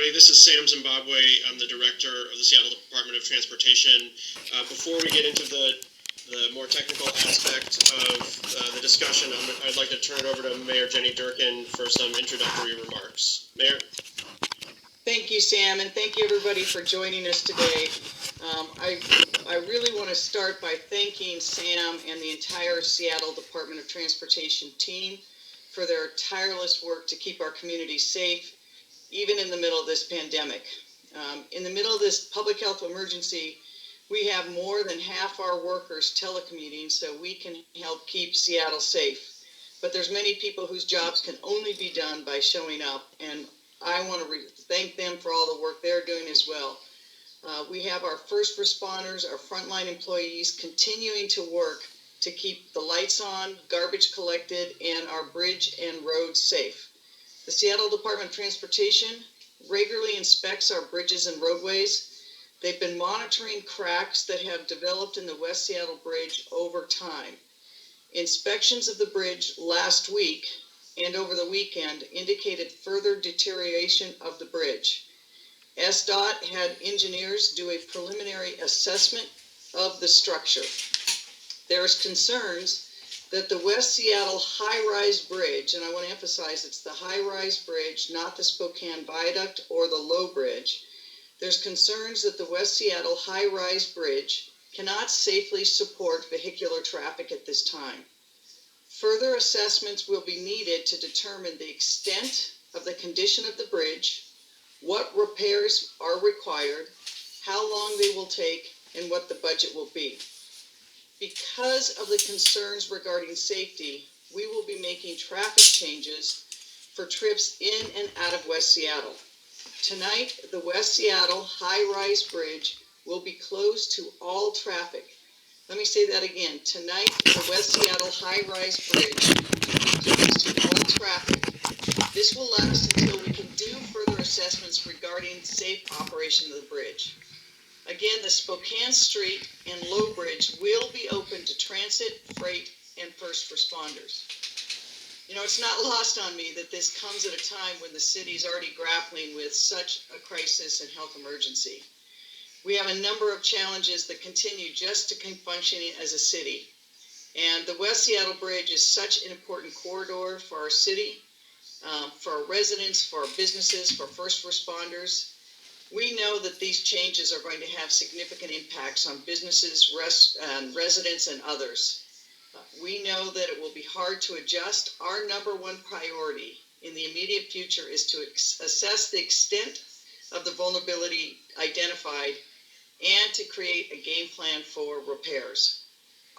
everybody. This is Sam Zimbabwe. I'm the director of the Seattle Department of Transportation. Before we get into the more technical aspect of the discussion, I'd like to turn it over to Mayor Jenny Durkin for some introductory remarks. Mayor? Thank you, Sam, and thank you, everybody, for joining us today. I really want to start by thanking Sam and the entire Seattle Department of Transportation team for their tireless work to keep our community safe, even in the middle of this pandemic. In the middle of this public health emergency, we have more than half our workers telecommuting so we can help keep Seattle safe. But there's many people whose jobs can only be done by showing up, and I want to thank them for all the work they're doing as well. We have our first responders, our frontline employees continuing to work to keep the lights on, garbage collected, and our bridge and roads safe. The Seattle Department of Transportation regularly inspects our bridges and roadways. They've been monitoring cracks that have developed in the West Seattle Bridge over time. Inspections of the bridge last week and over the weekend indicated further deterioration of the bridge. SDOT had engineers do a preliminary assessment of the structure. There's concerns that the West Seattle high-rise bridge, and I want to emphasize it's the high-rise bridge, not the Spokane Viaduct or the low bridge. There's concerns that the West Seattle high-rise bridge cannot safely support vehicular traffic at this time. Further assessments will be needed to determine the extent of the condition of the bridge, what repairs are required, how long they will take, and what the budget will be. Because of the concerns regarding safety, we will be making traffic changes for trips in and out of West Seattle. Tonight, the West Seattle high-rise bridge will be closed to all traffic. Let me say that again. Tonight, the West Seattle high-rise bridge will be closed to all traffic. This will last until we can do further assessments regarding safe operation of the bridge. Again, the Spokane Street and Low Bridge will be open to transit, freight, and first responders. You know, it's not lost on me that this comes at a time when the city is already grappling with such a crisis and health emergency. We have a number of challenges that continue just to keep functioning as a city. And the West Seattle Bridge is such an important corridor for our city, for our residents, for our businesses, for first responders. We know that these changes are going to have significant impacts on businesses, residents, and others. We know that it will be hard to adjust. Our number one priority in the immediate future is to assess the extent of the vulnerability identified and to create a game plan for repairs.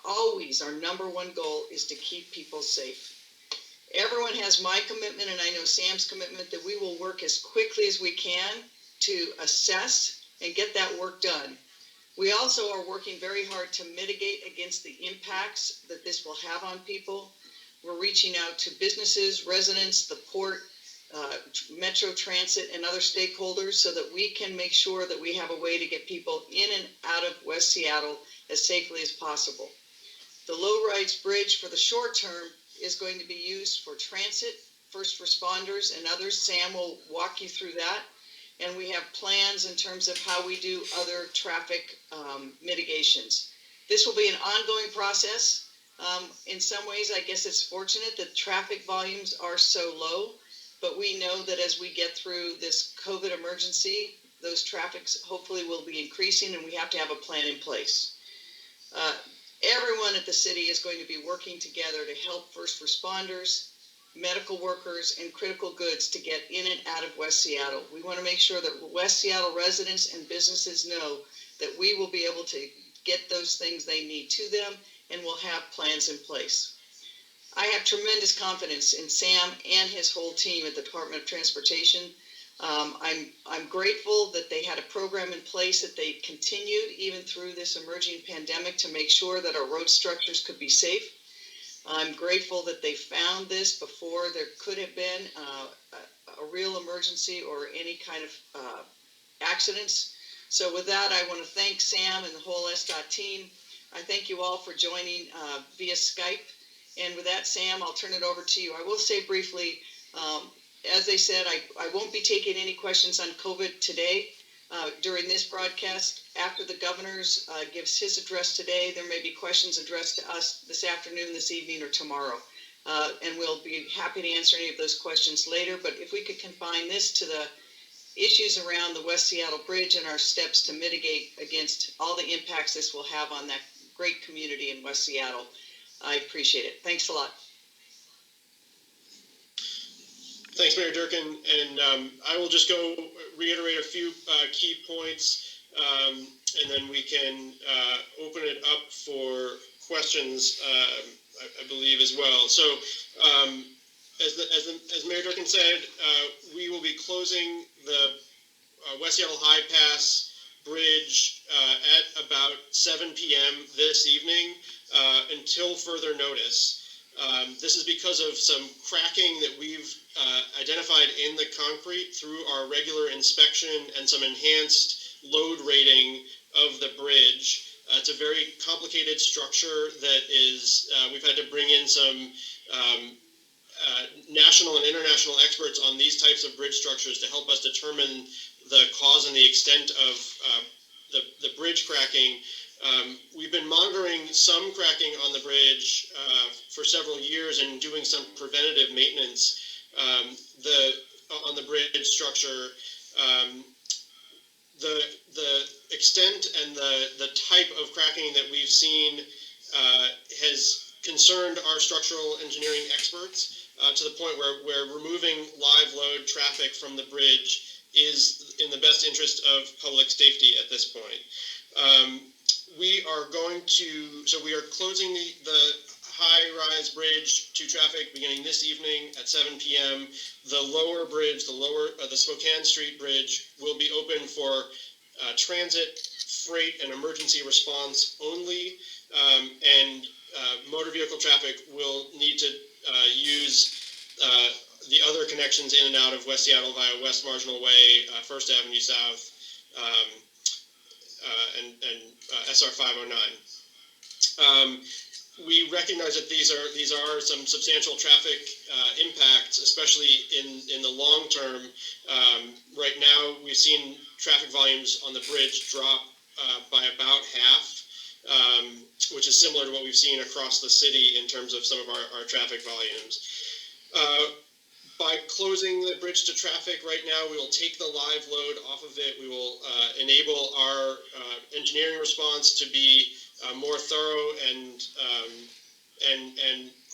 Always our number one goal is to keep people safe. Everyone has my commitment, and I know Sam's commitment, that we will work as quickly as we can to assess and get that work done. We also are working very hard to mitigate against the impacts that this will have on people. We're reaching out to businesses, residents, the port, Metro Transit, and other stakeholders so that we can make sure that we have a way to get people in and out of West Seattle as safely as possible. The low-rise bridge for the short term is going to be used for transit, first responders, and others. Sam will walk you through that. And we have plans in terms of how we do other traffic mitigations. This will be an ongoing process. In some ways, I guess it's fortunate that traffic volumes are so low, but we know that as we get through this COVID emergency, those traffics hopefully will be increasing, and we have to have a plan in place. Everyone at the city is going to be working together to help first responders, medical workers, and critical goods to get in and out of West Seattle. We want to make sure that West Seattle residents and businesses know that we will be able to get those things they need to them, and we'll have plans in place. I have tremendous confidence in Sam and his whole team at the Department of Transportation. I'm grateful that they had a program in place that they continued even through this emerging pandemic to make sure that our road structures could be safe. I'm grateful that they found this before there could have been a real emergency or any kind of accidents. So with that, I want to thank Sam and the whole SDOT team. I thank you all for joining via Skype. And with that, Sam, I'll turn it over to you. I will say briefly, as I said, I won't be taking any questions on COVID today during this broadcast. After the governor gives his address today, there may be questions addressed to us this afternoon, this evening, or tomorrow. And we'll be happy to answer any of those questions later. But if we could confine this to the issues around the West Seattle Bridge and our steps to mitigate against all the impacts this will have on that great community in West Seattle, I appreciate it. Thanks a lot. Thanks, Mayor Durkin. And I will just go reiterate a few key points, and then we can open it up for questions, I believe, as well. So as Mayor Durkin said, we will be closing the West Seattle High Pass Bridge at about 7 p.m. this evening until further notice. This is because of some cracking that we've identified in the concrete through our regular inspection and some enhanced load rating of the bridge. It's a very complicated structure that is, we've had to bring in some national and international experts on these types of bridge structures to help us determine the cause and the extent of the bridge cracking. We've been monitoring some cracking on the bridge for several years and doing some preventative maintenance on the bridge structure. The extent and the type of cracking that we've seen has concerned our structural engineering experts to the point where removing live load traffic from the bridge is in the best interest of public safety at this point. We are closing the high-rise bridge to traffic beginning this evening at 7 p.m. The lower bridge, the Spokane Street Bridge, will be open for transit, freight, and emergency response only, and motor vehicle traffic will need to use the other connections in and out of West Seattle via West Marginal Way, First Avenue South, and SR 509. We recognize that these are some substantial traffic impacts, especially in the long term. Right now, we've seen traffic volumes on the bridge drop by about half, which is similar to what we've seen across the city in terms of some of our traffic volumes. By closing the bridge to traffic right now, we will take the live load off of it. We will enable our engineering response to be more thorough and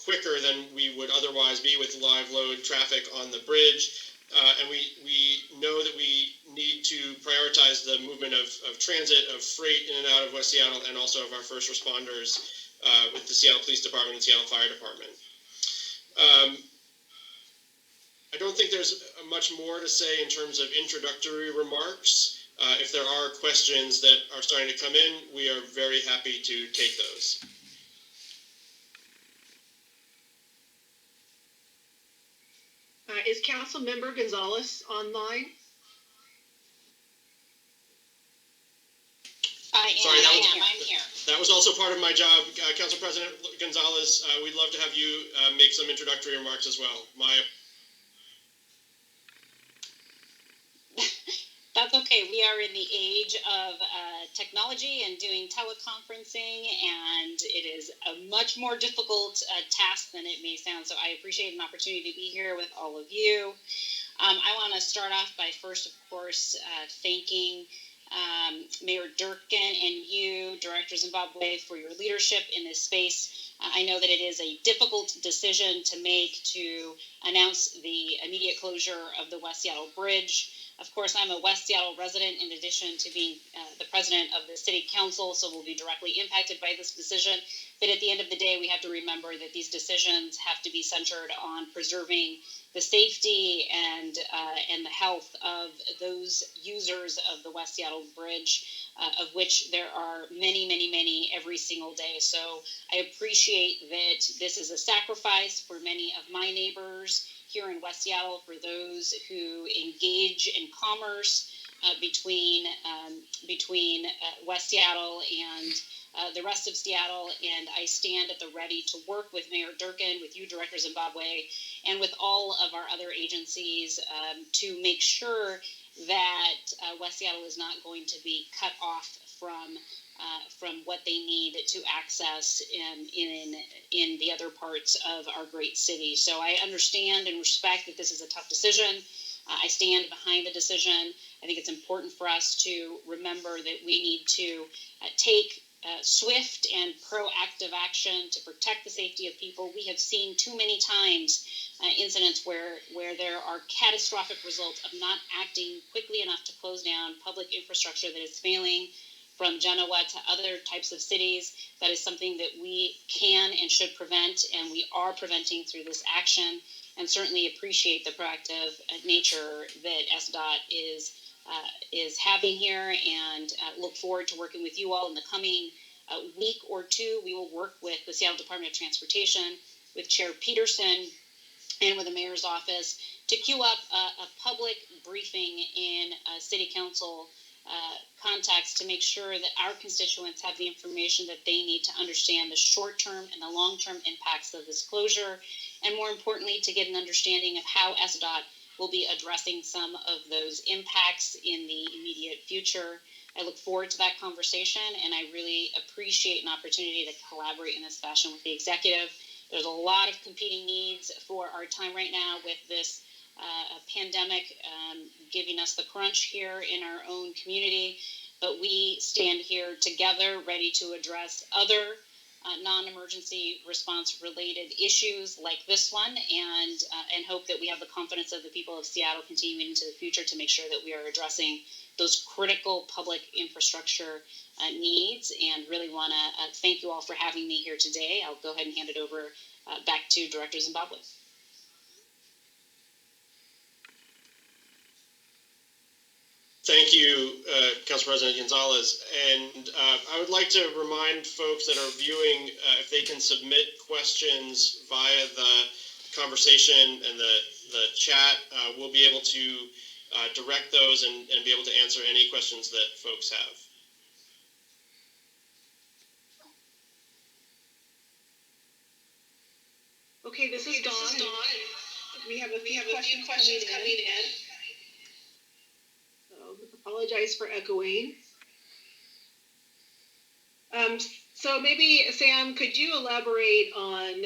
quicker than we would otherwise be with live load traffic on the bridge. And we know that we need to prioritize the movement of transit, of freight in and out of West Seattle, and also of our first responders with the Seattle Police Department and Seattle Fire Department. I don't think there's much more to say in terms of introductory remarks. If there are questions that are starting to come in, we are very happy to take those. Is Council Member Gonzalez online? I'm here. That was also part of my job. Council President Gonzalez, we'd love to have you make some introductory remarks as well. That's okay. We are in the age of technology and doing teleconferencing, and it is a much more difficult task than it may sound. So I appreciate an opportunity to be here with all of you. I want to start off by first, of course, thanking Mayor Durkin and you, Director Zimbabwe, for your leadership in this space. I know that it is a difficult decision to make to announce the immediate closure of the West Seattle Bridge. Of course, I'm a West Seattle resident in addition to being the president of the city council, so we'll be directly impacted by this decision. But at the end of the day, we have to remember that these decisions have to be centered on preserving the safety and the health of those users of the West Seattle Bridge, of which there are many, many, many every single day. So I appreciate that this is a sacrifice for many of my neighbors here in West Seattle, for those who engage in commerce between West Seattle and the rest of Seattle, and I stand at the ready to work with Mayor Durkin, with you, Director Zimbabwe, and with all of our other agencies to make sure that West Seattle is not going to be cut off from what they need to access in the other parts of our great city. So I understand and respect that this is a tough decision. I stand behind the decision. I think it's important for us to remember that we need to take swift and proactive action to protect the safety of people. We have seen too many times incidents where there are catastrophic results of not acting quickly enough to close down public infrastructure that is failing, from Genoa to other types of cities. That is something that we can and should prevent, and we are preventing through this action, and certainly appreciate the proactive nature that SDOT is having here, and look forward to working with you all in the coming week or two. We will work with the Seattle Department of Transportation, with Chair Peterson, and with the mayor's office to queue up a public briefing in City Council context to make sure that our constituents have the information that they need to understand the short-term and the long-term impacts of this closure, and more importantly, to get an understanding of how SDOT will be addressing some of those impacts in the immediate future. I look forward to that conversation, and I really appreciate an opportunity to collaborate in this fashion with the executive. There's a lot of competing needs for our time right now with this pandemic giving us the crunch here in our own community, but we stand here together ready to address other non-emergency response related issues like this one, and hope that we have the confidence of the people of Seattle continuing into the future to make sure that we are addressing those critical public infrastructure needs. And really want to thank you all for having me here today. I'll go ahead and hand it over back to Director Zimbabwe. Thank you, Council President Gonzalez. And I would like to remind folks that are viewing if they can submit questions via the conversation and the chat. We'll be able to direct those and be able to answer any questions that folks have. Okay, this is Dawn. We have a few questions coming in. So apologize for echoing. So maybe, Sam, could you elaborate on,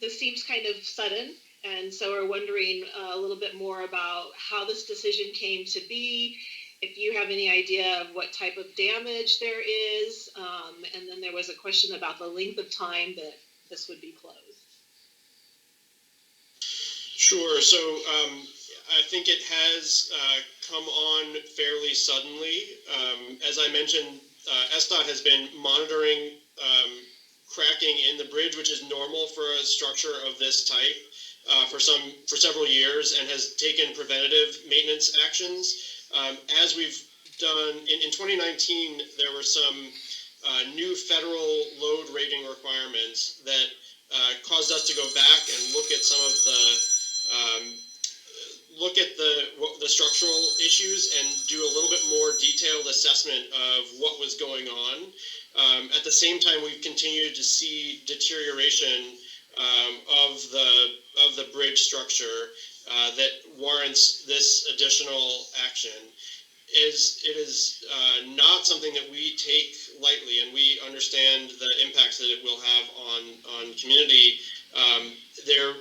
this seems kind of sudden, and so we're wondering a little bit more about how this decision came to be, if you have any idea of what type of damage there is, and then there was a question about the length of time that this would be closed. Sure. So I think it has come on fairly suddenly. As I mentioned, SDOT has been monitoring cracking in the bridge, which is normal for a structure of this type, for several years, and has taken preventative maintenance actions. As we've done in 2019, there were some new federal load rating requirements that caused us to go back and look at some of the structural issues and do a little bit more detailed assessment of what was going on. At the same time, we've continued to see deterioration of the bridge structure that warrants this additional action. It is not something that we take lightly, and we understand the impacts that it will have on community. There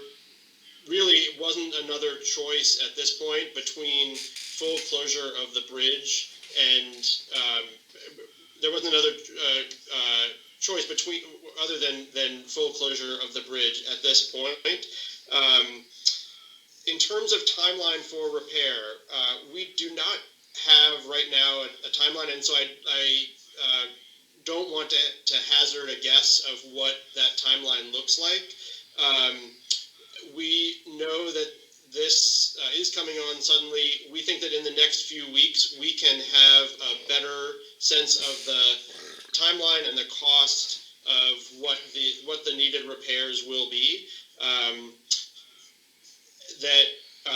really wasn't another choice at this point between full closure of the bridge and there wasn't another choice between other than full closure of the bridge at this point. In terms of timeline for repair, we do not have right now a timeline, and so I don't want to hazard a guess of what that timeline looks like. We know that this is coming on suddenly. We think that in the next few weeks we can have a better sense of the timeline and the cost of what the needed repairs will be.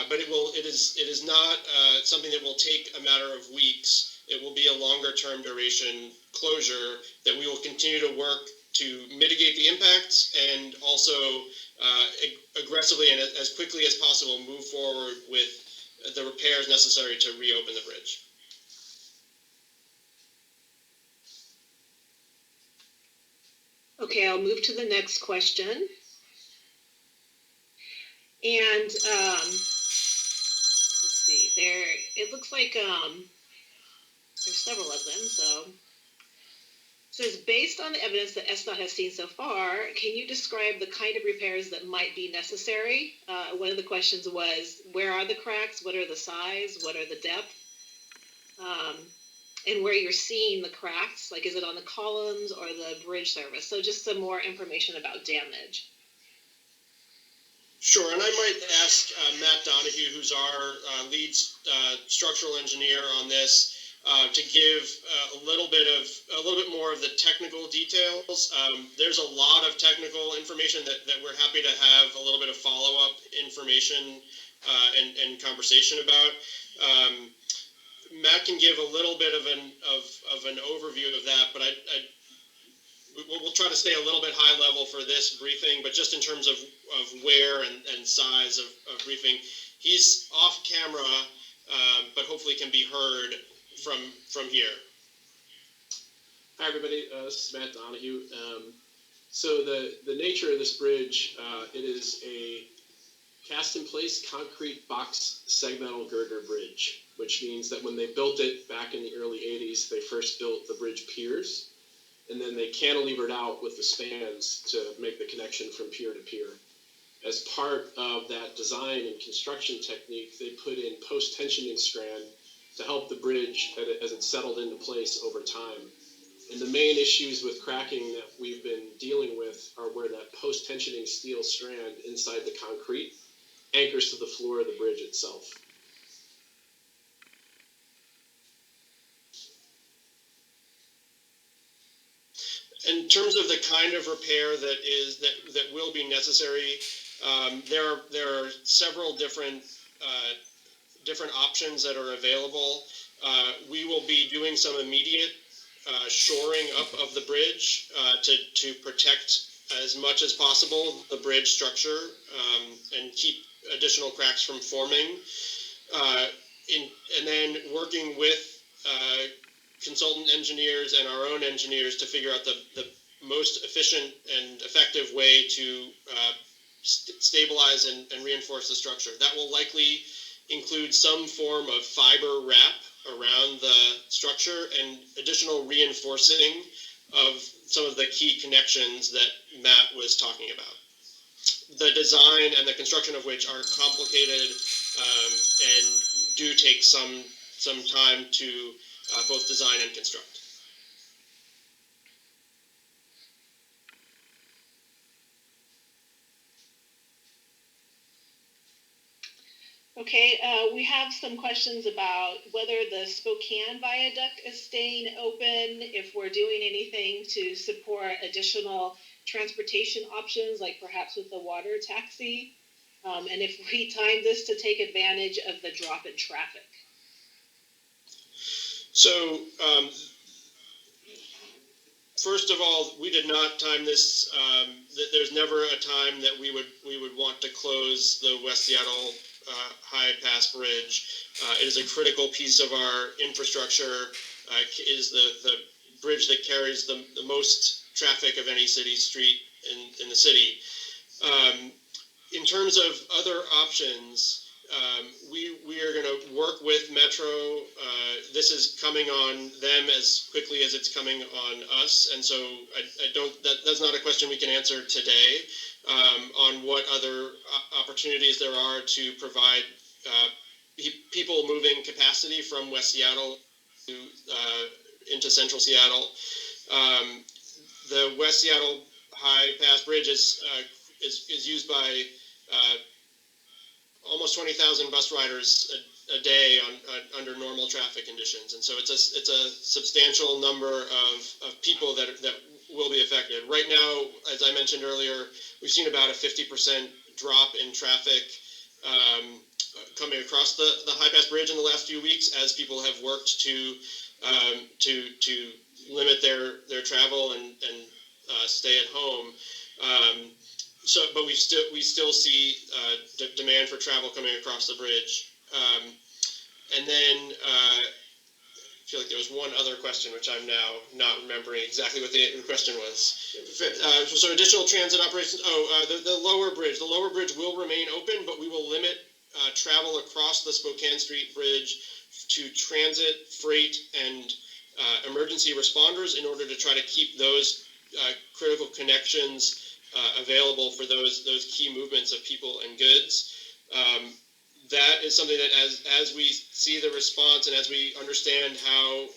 But it is is not something that will take a matter of weeks. It will be a longer term duration closure that we will continue to work to mitigate the impacts and also aggressively and as quickly as possible move forward with the repairs necessary to reopen the bridge. Okay, I'll move to the next question. And let's see, it looks like there's several of them. So it says, based on the evidence that SDOT has seen so far, can you describe the kind of repairs that might be necessary? One of the questions was, where are the cracks? What are the size? What are the depth? And where you're seeing the cracks, like is it on the columns or the bridge surface? So just some more information about damage. Sure, and I might ask Matt Donahue, who's our lead structural engineer on this, to give a little bit more of the technical details. There's a lot of technical information that we're happy to have a little bit of follow-up information and conversation about. Matt can give a little bit of an overview of that, but we'll try to stay a little bit high level for this briefing. But just in terms of where and size of briefing, he's off camera, but hopefully can be heard from here. Hi everybody, this is Matt Donahue. So the nature of this bridge, it is a cast-in-place concrete box segmental girder bridge, which means that when they built it back in the early 80s, they first built the bridge piers, and then they cantilevered out with the spans to make the connection from pier to pier. As part of that design and construction technique, they put in post-tensioning strand to help the bridge as it settled into place over time. And the main issues with cracking that we've been dealing with are where that post-tensioning steel strand inside the concrete anchors to the floor of the bridge itself. In terms of the kind of repair that will be necessary, there are several different options that are available. We will be doing some immediate shoring up of the bridge to protect as much as possible the bridge structure and keep additional cracks from forming. And then working with consultant engineers and our own engineers to figure out the most efficient and effective way to stabilize and reinforce the structure. That will likely include some form of fiber wrap around the structure and additional reinforcing of some of the key connections that Matt was talking about. The design and the construction of which are complicated and do take some time to both design and construct. Okay, we have some questions about whether the Spokane Viaduct is staying open, if we're doing anything to support additional transportation options, like perhaps with the water taxi, and if we time this to take advantage of the drop in traffic. So, first of all, we did not time this. There's never a time that we would want to close the West Seattle High Pass Bridge. It is a critical piece of our infrastructure. It is the bridge that carries the most traffic of any city street in the city. In terms of other options, we are going to work with Metro. This is coming on them as quickly as it's coming on us, and so that's not a question we can answer today on what other opportunities there are to provide people moving capacity from West Seattle to into Central Seattle. The West Seattle High Pass Bridge is used by almost 20,000 bus riders a day under normal traffic conditions, and so it's a substantial number of people that will be affected. Right now, as I mentioned earlier, we've seen about a 50% drop in traffic coming across the high pass bridge in the last few weeks, as people have worked to limit their travel and stay at home. But we still see demand for travel coming across the bridge. And then I feel like there was one other question, which I'm now not remembering exactly what the question was. So additional transit operations. The lower bridge. The lower bridge will remain open, but we will limit travel across the Spokane Street Bridge to transit, freight, and emergency responders in order to try to keep those critical connections available for those key movements of people and goods. That is something that as we see the response and as we understand how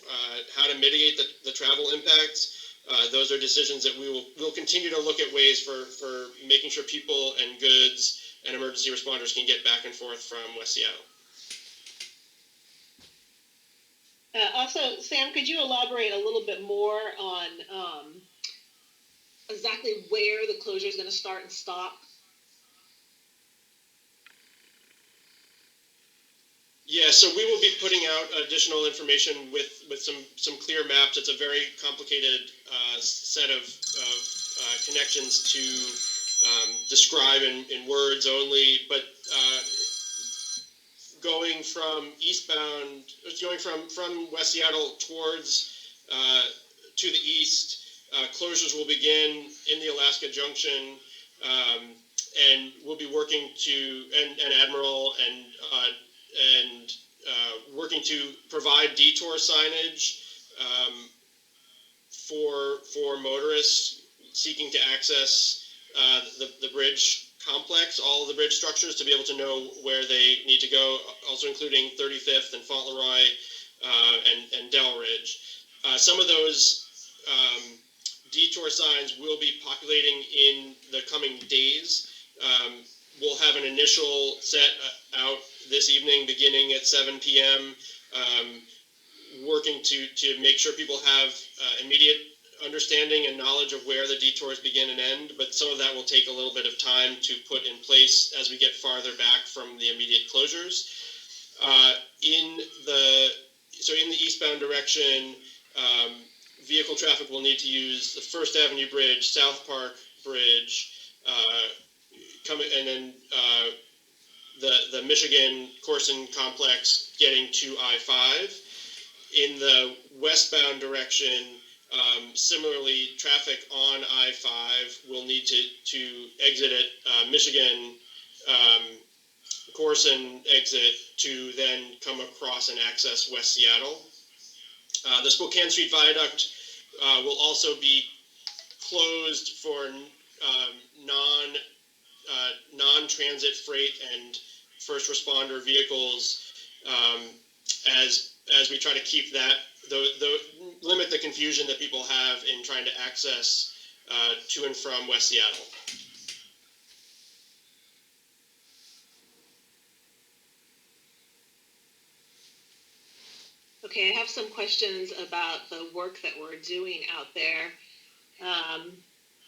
to mitigate the travel impacts, those are decisions that we'll continue to look at ways for making sure people and goods and emergency responders can get back and forth from West Seattle. Also, Sam, could you elaborate a little bit more on exactly where the closure is going to start and stop? Yeah, so we will be putting out additional information with some clear maps. It's a very complicated set of connections to describe in words only, but going from West Seattle towards to the east, closures will begin in the Alaska Junction, and we'll be working and Admiral and working to provide detour signage for motorists seeking to access the bridge complex, all of the bridge structures, to be able to know where they need to go, also including 35th and Fauntleroy and Delridge. Some of those detour signs will be populating in the coming days. We'll have an initial set out this evening beginning at 7 p.m., working to make sure people have immediate understanding and knowledge of where the detours begin and end, but some of that will take a little bit of time to put in place as we get farther back from the immediate closures. In the eastbound direction, vehicle traffic will need to use the First Avenue Bridge, South Park Bridge, and then the Michigan Corson complex getting to I-5. In the westbound direction, similarly, traffic on I-5 will need to exit at Michigan Corson exit to then come across and access West Seattle. The Spokane Street Viaduct will also be closed for non-transit freight and first responder vehicles as we try to keep that, limit the confusion that people have in trying to access to and from West Seattle. Okay, I have some questions about the work that we're doing out there.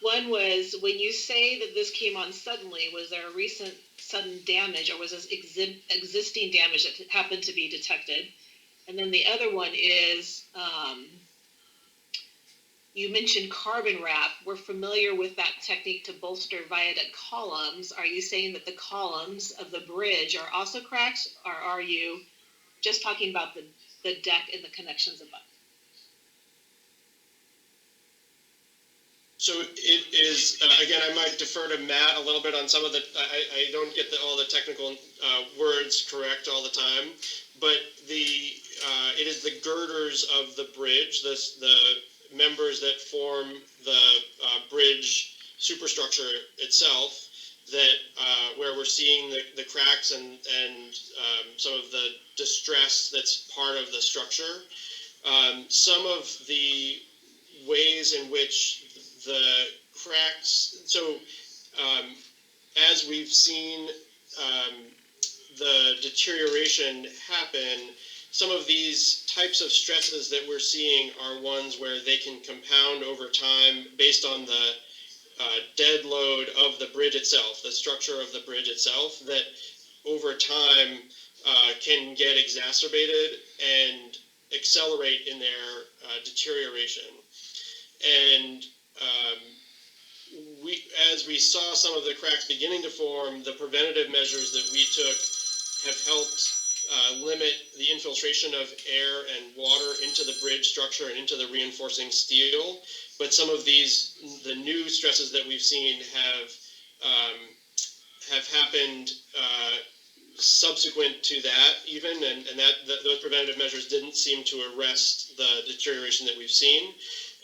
One was, when you say that this came on suddenly, was there a recent sudden damage, or was this existing damage that happened to be detected? And then the other one is, you mentioned carbon wrap. We're familiar with that technique to bolster viaduct columns. Are you saying that the columns of the bridge are also cracked, or are you just talking about the deck and the connections above? So it is, again, I might defer to Matt a little bit on some of the, I don't get all the technical words correct all the time, but it is the girders of the bridge, the members that form the bridge superstructure itself, that where we're seeing the cracks and some of the distress that's part of the structure. Some of the ways in which the cracks, so as we've seen the deterioration happen, some of these types of stresses that we're seeing are ones where they can compound over time based on the dead load of the bridge itself, the structure of the bridge itself, that over time can get exacerbated and accelerate in their deterioration. And as we saw some of the cracks beginning to form, the preventative measures that we took have helped limit the infiltration of air and water into the bridge structure and into the reinforcing steel. But some of the new stresses that we've seen have happened subsequent to that even, and those preventative measures didn't seem to arrest the deterioration that we've seen.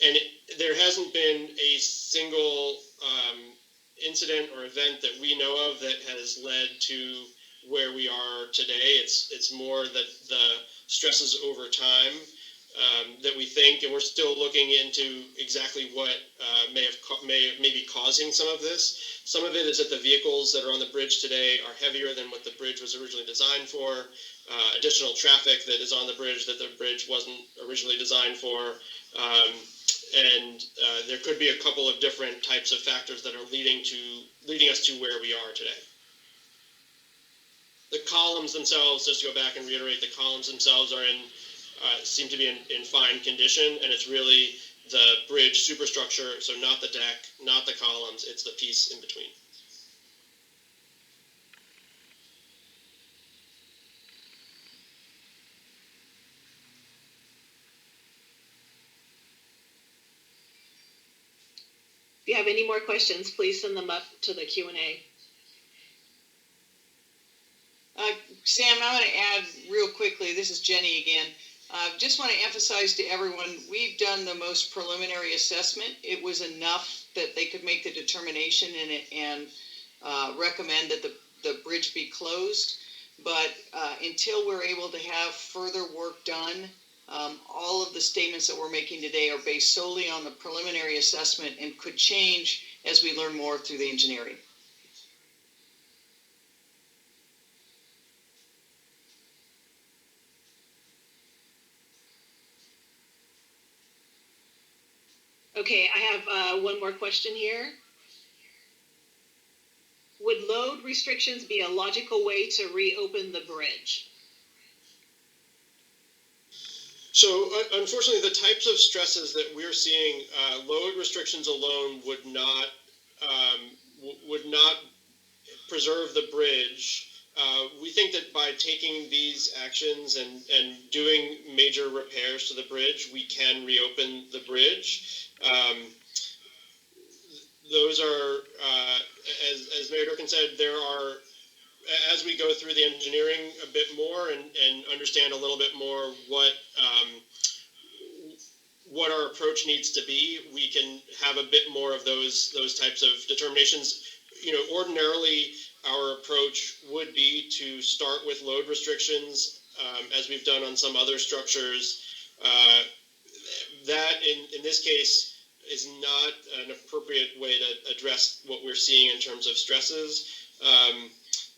And there hasn't been a single incident or event that we know of that has led to where we are today. It's more that the stresses over time that we think, and we're still looking into exactly what may be causing some of this. Some of it is that the vehicles that are on the bridge today are heavier than what the bridge was originally designed for. Additional traffic that is on the bridge that the bridge wasn't originally designed for. And there could be a couple of different types of factors that are leading us to where we are today. The columns themselves, just to go back and reiterate, the columns themselves are seem to be in fine condition, and it's really the bridge superstructure, so not the deck, not the columns, it's the piece in between. If you have any more questions, please send them up to the Q&A. Sam, I want to add real quickly, this is Jenny again. Just want to emphasize to everyone, we've done the most preliminary assessment. It was enough that they could make the determination and recommend that the bridge be closed. But until we're able to have further work done, all of the statements that we're making today are based solely on the preliminary assessment and could change as we learn more through the engineering. Okay, I have one more question here. Would load restrictions be a logical way to reopen the bridge? So unfortunately, the types of stresses that we're seeing, load restrictions alone would not preserve the bridge. We think that by taking these actions and doing major repairs to the bridge, we can reopen the bridge. Those are, as Mayor Durkin said, there are, as we go through the engineering a bit more and understand a little bit more what our approach needs to be, we can have a bit more of those types of determinations. You know, ordinarily our approach would be to start with load restrictions, as we've done on some other structures. That in this case is not an appropriate way to address what we're seeing in terms of stresses.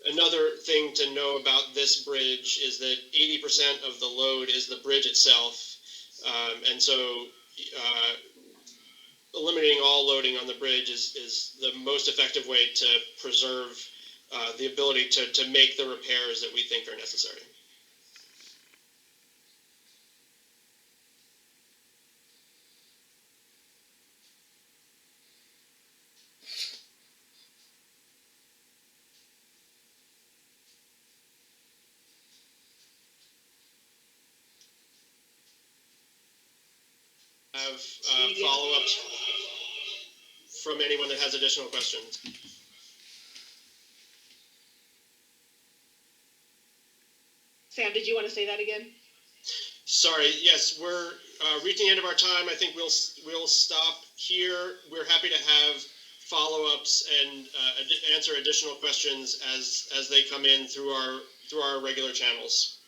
Another thing to know about this bridge is that 80% of the load is the bridge itself. And so eliminating all loading on the bridge is the most effective way to preserve the ability to make the repairs that we think are necessary. Have follow-ups from anyone that has additional questions. Sam, did you want to say that again? Sorry, yes, we're reaching the end of our time. I think we'll stop here. We're happy to have follow-ups and answer additional questions as they come in through our regular channels.